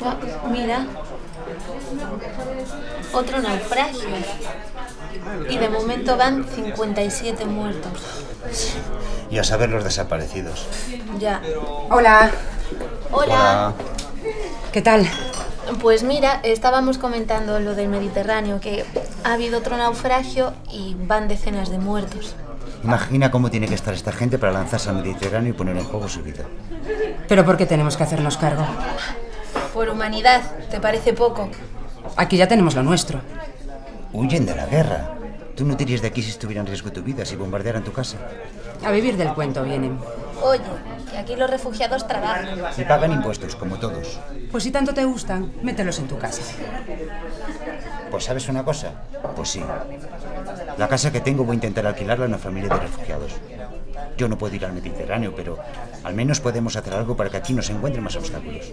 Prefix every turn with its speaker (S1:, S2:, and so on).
S1: Ah, mira, otro naufragio. Y de momento van 57 muertos.
S2: Y a saber los desaparecidos.
S1: Ya.
S3: Hola.
S1: Hola.
S3: ¿Qué tal?
S1: Pues mira, estábamos comentando lo del Mediterráneo, que ha habido otro naufragio y van decenas de muertos.
S2: Imagina cómo tiene que estar esta gente para lanzarse al Mediterráneo y poner en juego su vida.
S3: ¿Pero por qué tenemos que hacernos cargo?
S1: Por humanidad, ¿te parece poco?
S3: Aquí ya tenemos lo nuestro.
S2: Huyen de la guerra. Tú no te irías de aquí si estuviera en riesgo tu vida, si bombardearan tu casa.
S3: A vivir del cuento vienen.
S1: Oye, que aquí los refugiados trabajan.
S2: Y pagan impuestos, como todos.
S3: Pues si tanto te gustan, mételos en tu casa.
S2: Pues ¿sabes una cosa? Pues sí. La casa que tengo voy a intentar alquilarla a una familia de refugiados. Yo no puedo ir al Mediterráneo, pero al menos podemos hacer algo para que aquí no se encuentren más obstáculos.